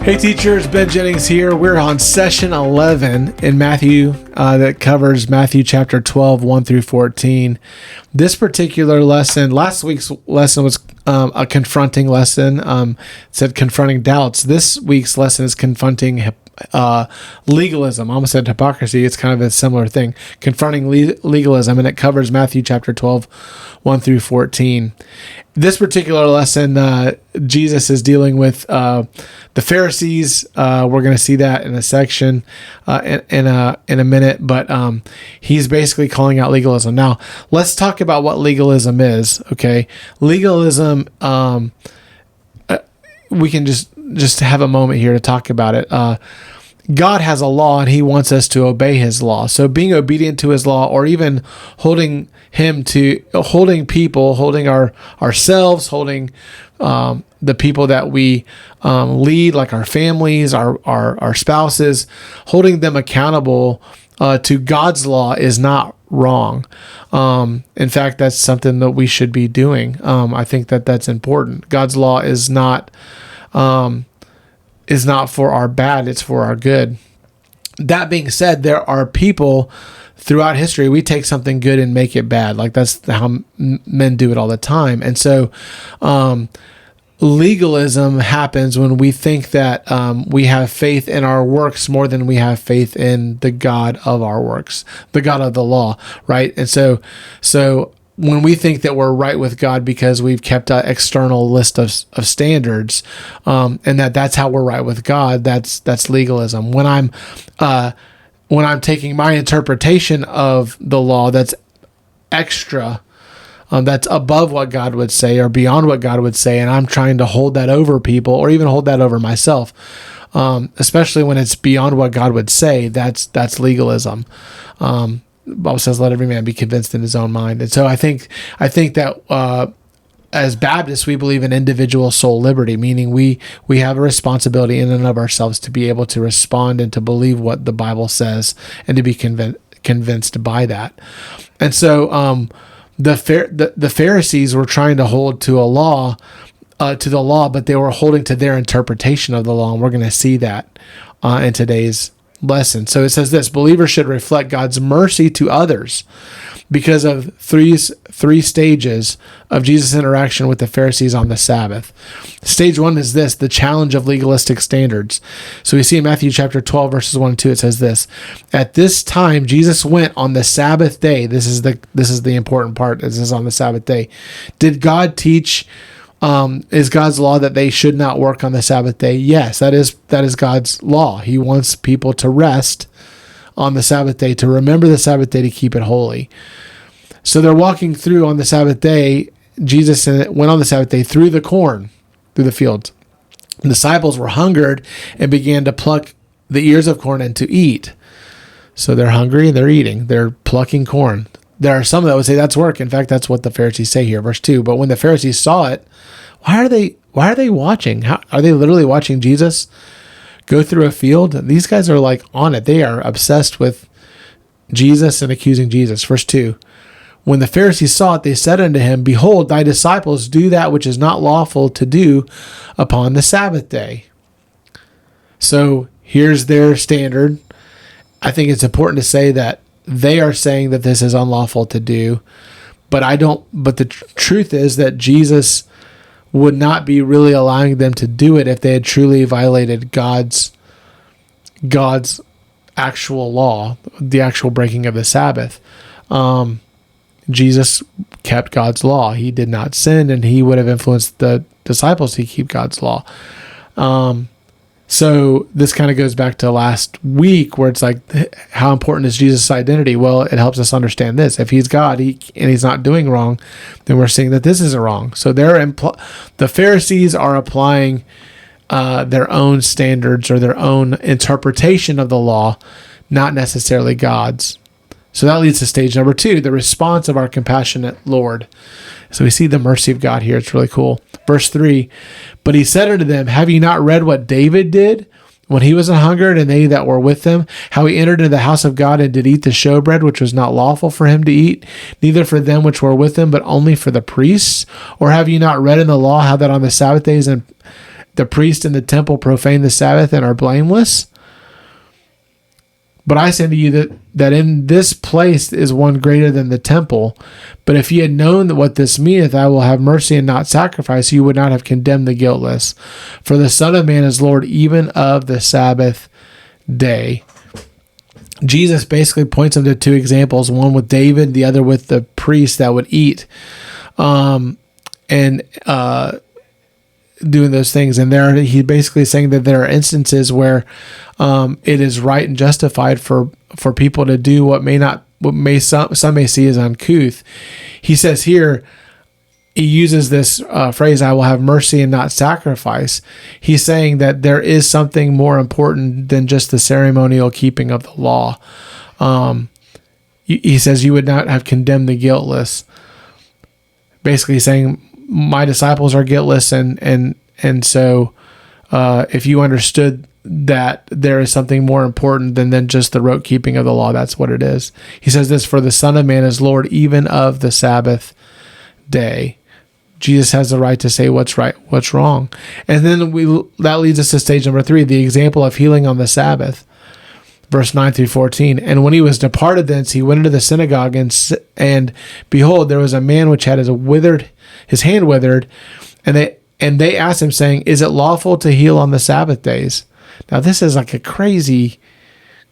Hey teachers, Ben Jennings here. We're on session 11 in Matthew that covers Matthew chapter 12, 1 through 14. This particular lesson, last week's lesson was a confronting lesson. It said confronting doubts. This week's lesson is confronting legalism. I almost said hypocrisy. It's kind of a similar thing. Confronting legalism, and it covers Matthew chapter 12, 1 through 14. This particular lesson, Jesus is dealing with the Pharisees. We're going to see that in a section in a minute, but he's basically calling out legalism. Now, let's talk about what legalism is. Okay, legalism. We can just have a moment here to talk about it. God has a law and he wants us to obey his law. So being obedient to his law, or even holding people, holding ourselves, holding the people that we lead, like our families, our spouses, holding them accountable to God's law is not wrong. In fact, that's something that we should be doing. I think that's important. God's law is not for our bad, it's for our good. That being said, there are people throughout history, we take something good and make it bad. Like that's how men do it all the time. And so legalism happens when we think that we have faith in our works more than we have faith in the God of our works, the God of the law, right? And so when we think that we're right with God because we've kept an external list of standards, and that's how we're right with God, that's legalism. When I'm taking my interpretation of the law that's extra, that's above what God would say or beyond what God would say, and I'm trying to hold that over people or even hold that over myself, especially when it's beyond what God would say, that's legalism. The Bible says, let every man be convinced in his own mind. And so I think that as Baptists, we believe in individual soul liberty, meaning we have a responsibility in and of ourselves to be able to respond and to believe what the Bible says and to be convinced by that. And so the Pharisees were trying to hold to the law, but they were holding to their interpretation of the law, and we're going to see that in today's lesson. So it says this: believers should reflect God's mercy to others because of three stages of Jesus' interaction with the Pharisees on the Sabbath. Stage one is this: the challenge of legalistic standards. So we see in Matthew chapter 12, verses 1 and 2, it says this: at this time, Jesus went on the Sabbath day. This is the important part. This is on the Sabbath day. Did God teach? Is God's law that they should not work on the Sabbath day? Yes, that is God's law. He wants people to rest on the Sabbath day, to remember the Sabbath day, to keep it holy. So they're walking through on the Sabbath day. Jesus went on the Sabbath day through the fields. The disciples were hungered and began to pluck the ears of corn and to eat. So they're hungry and they're eating. They're plucking corn. There are some that would say that's work. In fact, that's what the Pharisees say here, verse 2. But when the Pharisees saw it, why are they watching? Are they literally watching Jesus go through a field? These guys are like on it. They are obsessed with Jesus and accusing Jesus. Verse 2. When the Pharisees saw it, they said unto him, behold, thy disciples do that which is not lawful to do upon the Sabbath day. So here's their standard. I think it's important to say that they are saying that this is unlawful to do, but the truth is that Jesus would not be really allowing them to do it if they had truly violated God's actual law, the actual breaking of the Sabbath. Jesus kept God's law. He did not sin, and he would have influenced the disciples to keep God's law. So this kind of goes back to last week, where it's like, how important is Jesus' identity? Well, it helps us understand this. If he's God and he's not doing wrong, then we're seeing that this isn't wrong. So the Pharisees are applying their own standards or their own interpretation of the law, not necessarily God's. So that leads to stage number 2, the response of our compassionate Lord. So we see the mercy of God here. It's really cool. Verse 3, but he said unto them, have ye not read what David did when he was an hungered, and they that were with him, how he entered into the house of God and did eat the showbread, which was not lawful for him to eat, neither for them which were with him, but only for the priests? Or have ye not read in the law how that on the Sabbath days and the priests in the temple profane the Sabbath and are blameless. But I say to you that in this place is one greater than the temple. But if ye had known what this meaneth, I will have mercy and not sacrifice, you would not have condemned the guiltless. For the Son of Man is Lord even of the Sabbath day. Jesus basically points them to two examples, one with David, the other with the priest that would eat doing those things. And there he basically saying that there are instances where it is right and justified for people to do what some may see as uncouth. He says here, he uses this phrase, I will have mercy and not sacrifice. He's saying that there is something more important than just the ceremonial keeping of the law. He says you would not have condemned the guiltless. Basically saying my disciples are guiltless, and so if you understood that there is something more important than just the rote keeping of the law, that's what it is. He says this, for the Son of Man is Lord even of the Sabbath day. Jesus has the right to say what's right, what's wrong. And then that leads us to stage number 3, the example of healing on the Sabbath. Verse 9 through 14. And when he was departed thence, he went into the synagogue, and behold, there was a man which had his hand withered, and they asked him, saying, is it lawful to heal on the Sabbath days? Now, this is like a crazy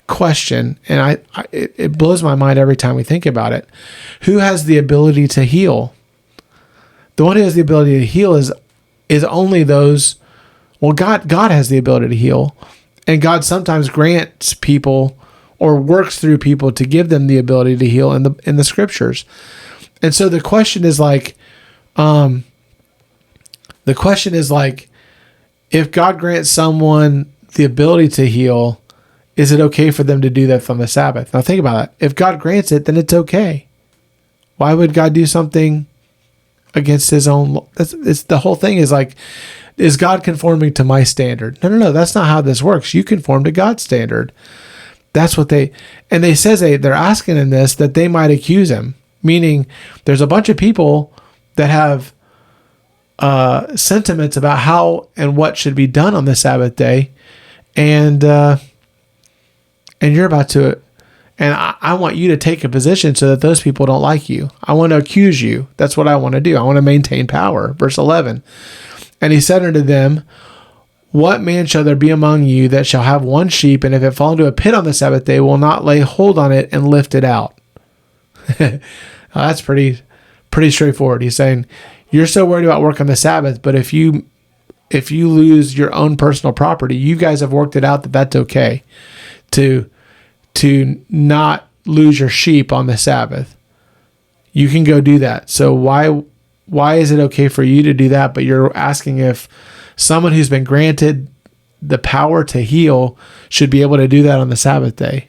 question, and it blows my mind every time we think about it. Who has the ability to heal? The one who has the ability to heal is only those. Well, God has the ability to heal, and God sometimes grants people or works through people to give them the ability to heal in the scriptures. And so the question is like, if God grants someone the ability to heal, is it okay for them to do that on the Sabbath? Now think about that. If God grants it, then it's okay. Why would God do something against his own law? It's the whole thing is like, is God conforming to my standard? No. That's not how this works. You conform to God's standard. That's what they're asking him this, that they might accuse him. Meaning there's a bunch of people that have sentiments about how and what should be done on the Sabbath day. And you're about to, and I want you to take a position so that those people don't like you. I want to accuse you. That's what I want to do. I want to maintain power. Verse 11. And he said unto them, what man shall there be among you that shall have one sheep, and if it fall into a pit on the Sabbath day, will not lay hold on it and lift it out? That's pretty straightforward. He's saying, you're so worried about work on the Sabbath, but if you lose your own personal property, you guys have worked it out that that's okay to not lose your sheep on the Sabbath. You can go do that. So why is it okay for you to do that, but you're asking if someone who's been granted the power to heal should be able to do that on the Sabbath day?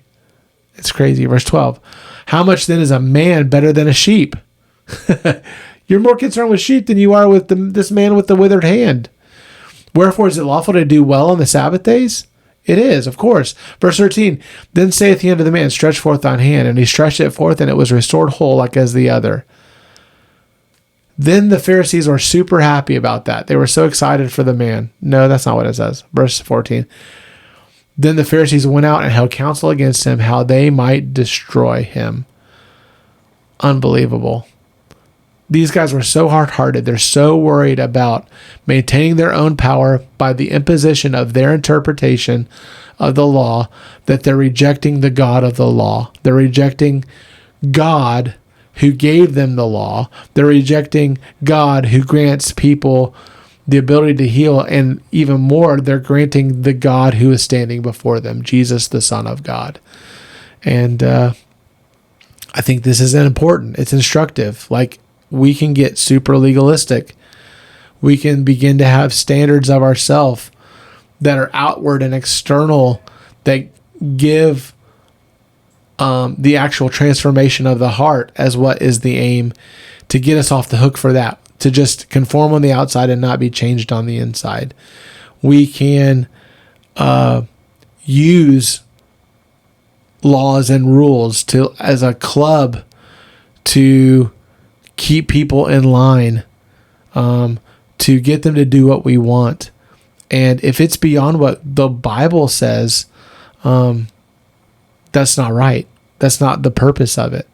It's crazy. Verse 12. How much then is a man better than a sheep? You're more concerned with sheep than you are with this man with the withered hand. Wherefore is it lawful to do well on the Sabbath days? It is, of course. Verse 13. Then saith he unto the man, stretch forth thine hand. And he stretched it forth, and it was restored whole like as the other. Then the Pharisees were super happy about that. They were so excited for the man. No, that's not what it says. Verse 14. Then the Pharisees went out and held counsel against him, how they might destroy him. Unbelievable. These guys were so hard-hearted. They're so worried about maintaining their own power by the imposition of their interpretation of the law that they're rejecting the God of the law. They're rejecting God who gave them the law. They're rejecting God who grants people the ability to heal, and even more, they're granting the God who is standing before them, Jesus, the Son of God. And I think this is important. It's instructive. Like, we can get super legalistic. We can begin to have standards of ourselves that are outward and external, that give the actual transformation of the heart as what is the aim, to get us off the hook for that, to just conform on the outside and not be changed on the inside. We can use laws and rules as a club to keep people in line, to get them to do what we want. And if it's beyond what the Bible says, that's not right. That's not the purpose of it.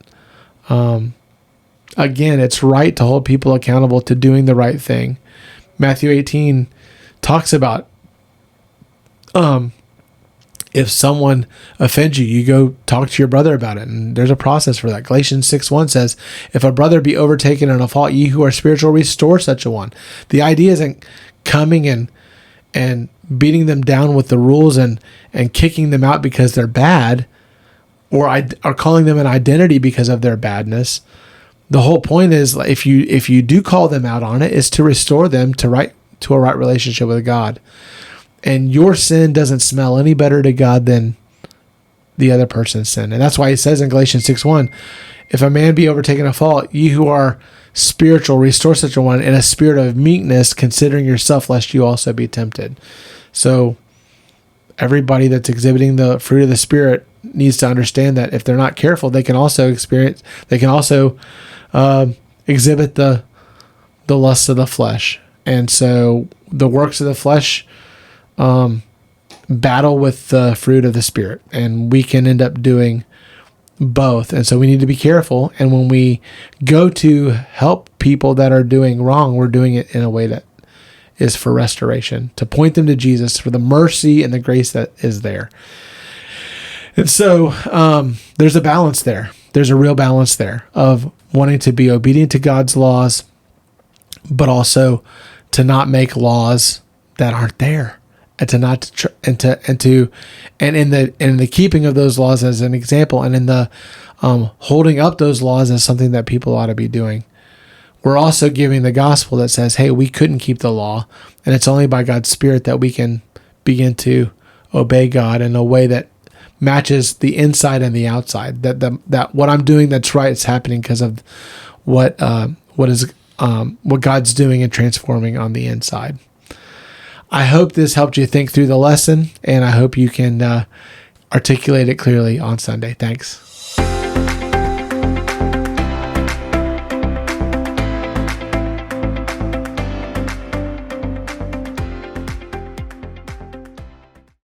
Again, it's right to hold people accountable to doing the right thing. Matthew 18 talks about if someone offends you, you go talk to your brother about it. And there's a process for that. Galatians 6:1 says, if a brother be overtaken in a fault, ye who are spiritual, restore such a one. The idea isn't coming and beating them down with the rules and kicking them out because they're bad, or calling them an identity because of their badness. The whole point is, if you do call them out on it, is to restore them to a right relationship with God. And your sin doesn't smell any better to God than the other person's sin. And that's why he says in Galatians 6:1, if a man be overtaken in a fault, ye who are spiritual, restore such a one in a spirit of meekness, considering yourself, lest you also be tempted. So everybody that's exhibiting the fruit of the Spirit needs to understand that if they're not careful, they can also exhibit the lusts of the flesh. And so the works of the flesh battle with the fruit of the Spirit, and we can end up doing both. And so we need to be careful. And when we go to help people that are doing wrong, we're doing it in a way that is for restoration, to point them to Jesus, for the mercy and the grace that is there. And so there's a balance there. There's a real balance there of wanting to be obedient to God's laws, but also to not make laws that aren't there, and to not in the keeping of those laws as an example, and in the holding up those laws as something that people ought to be doing. We're also giving the gospel that says, hey, we couldn't keep the law, and it's only by God's Spirit that we can begin to obey God in a way that matches the inside and the outside. That what I'm doing that's right is happening because of what God's doing and transforming on the inside. I hope this helped you think through the lesson, and I hope you can articulate it clearly on Sunday. Thanks.